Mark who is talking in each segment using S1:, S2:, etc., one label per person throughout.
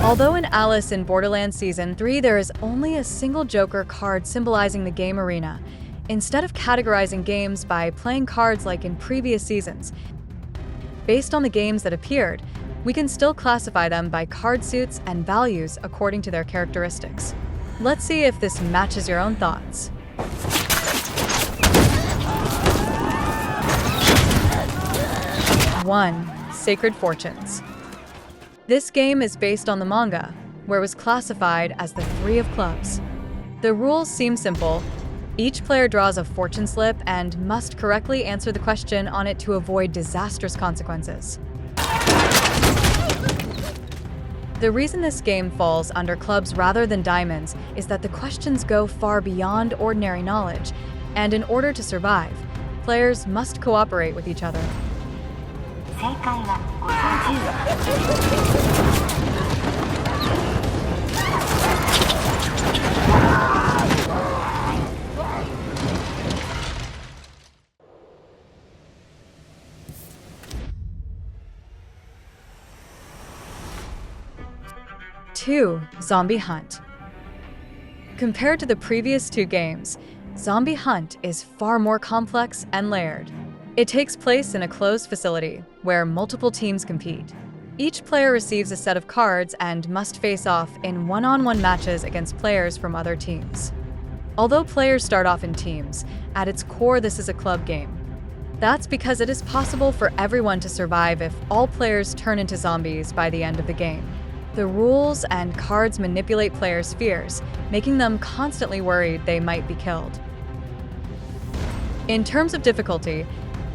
S1: Although in Alice in Borderland Season 3 there is only a single Joker card symbolizing the game arena, instead of categorizing games by playing cards like in previous seasons, based on the games that appeared, we can still classify them by card suits and values according to their characteristics. Let's see if this matches your own thoughts. 1. Sacred Fortunes. This game is based on the manga, where it was classified as the Three of Clubs. The rules seem simple. Each player draws a fortune slip and must correctly answer the question on it to avoid disastrous consequences. The reason this game falls under clubs rather than diamonds is that the questions go far beyond ordinary knowledge, and in order to survive, players must cooperate with each other. 2. Zombie Hunt. Compared to the previous two games, Zombie Hunt is far more complex and layered. It takes place in a closed facility where multiple teams compete. Each player receives a set of cards and must face off in one-on-one matches against players from other teams. Although players start off in teams, at its core this is a club game. That's because it is possible for everyone to survive if all players turn into zombies by the end of the game. The rules and cards manipulate players' fears, making them constantly worried they might be killed. In terms of difficulty,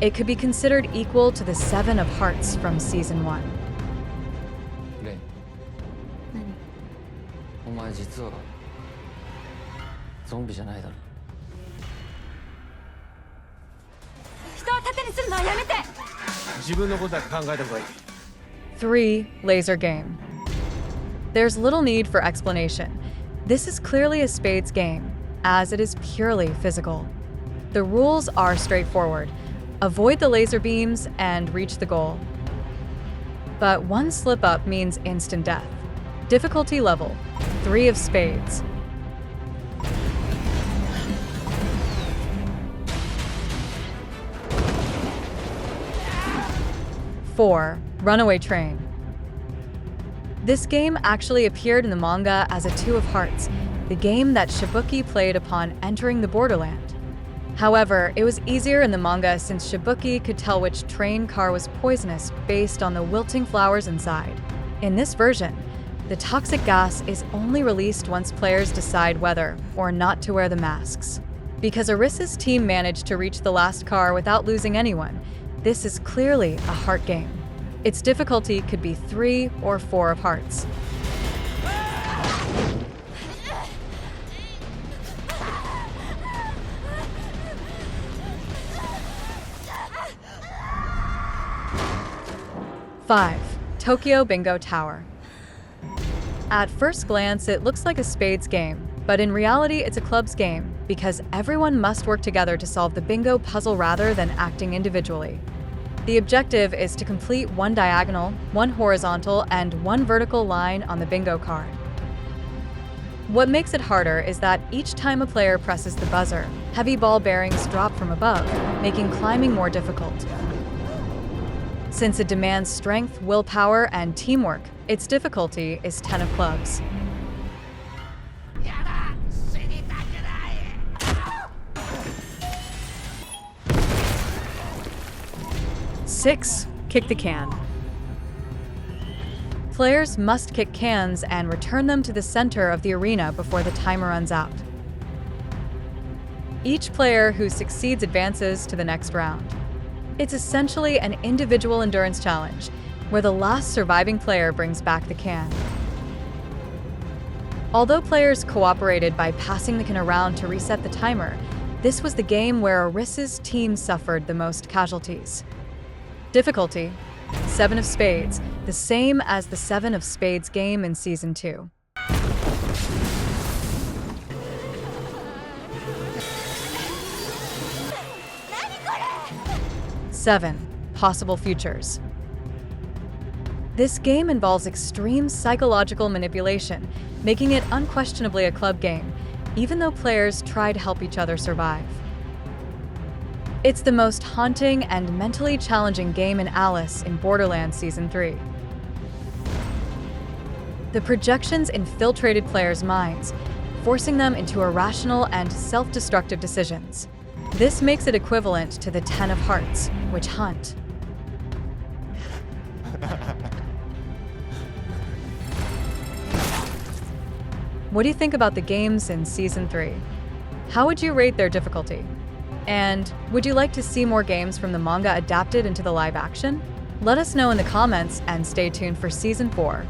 S1: it could be considered equal to the Seven of Hearts from Season 1.
S2: レイ、お前実はゾンビじゃないだろ。
S3: 人を盾にするのはやめて。
S4: 自分のことは考えた方がいい。
S1: 3. Laser Game. There's little need for explanation. This is clearly a spades game, as it is purely physical. The rules are straightforward. Avoid the laser beams and reach the goal. But one slip-up means instant death. Difficulty level, 3 of spades. 4. Runaway Train. This game actually appeared in the manga as a Two of Hearts, the game that Shibuki played upon entering the Borderland. However, it was easier in the manga since Shibuki could tell which train car was poisonous based on the wilting flowers inside. In this version, the toxic gas is only released once players decide whether or not to wear the masks. Because Arisu's team managed to reach the last car without losing anyone, this is clearly a heart game. Its difficulty could be 3 or 4 of hearts. 5. Tokyo Bingo Tower. At first glance, it looks like a spades game, but in reality it's a clubs game because everyone must work together to solve the bingo puzzle rather than acting individually. The objective is to complete one diagonal, one horizontal, and one vertical line on the bingo card. What makes it harder is that each time a player presses the buzzer, heavy ball bearings drop from above, making climbing more difficult. Since it demands strength, willpower, and teamwork, its difficulty is 10 of clubs. 6. Kick the can. Players must kick cans and return them to the center of the arena before the timer runs out. Each player who succeeds advances to the next round. It's essentially an individual endurance challenge, where the last surviving player brings back the can. Although players cooperated by passing the can around to reset the timer, this was the game where Arisu's team suffered the most casualties. Difficulty, 7 of spades, the same as the 7 of spades game in Season 2. 7. Possible futures. This game involves extreme psychological manipulation, making it unquestionably a club game, even though players try to help each other survive. It's the most haunting and mentally challenging game in Alice in Borderland Season 3. The projections infiltrated players' minds, forcing them into irrational and self-destructive decisions. This makes it equivalent to the Ten of Hearts, which hunt. What do you think about the games in Season 3? How would you rate their difficulty? And would you like to see more games from the manga adapted into the live action? Let us know in the comments and stay tuned for Season 4.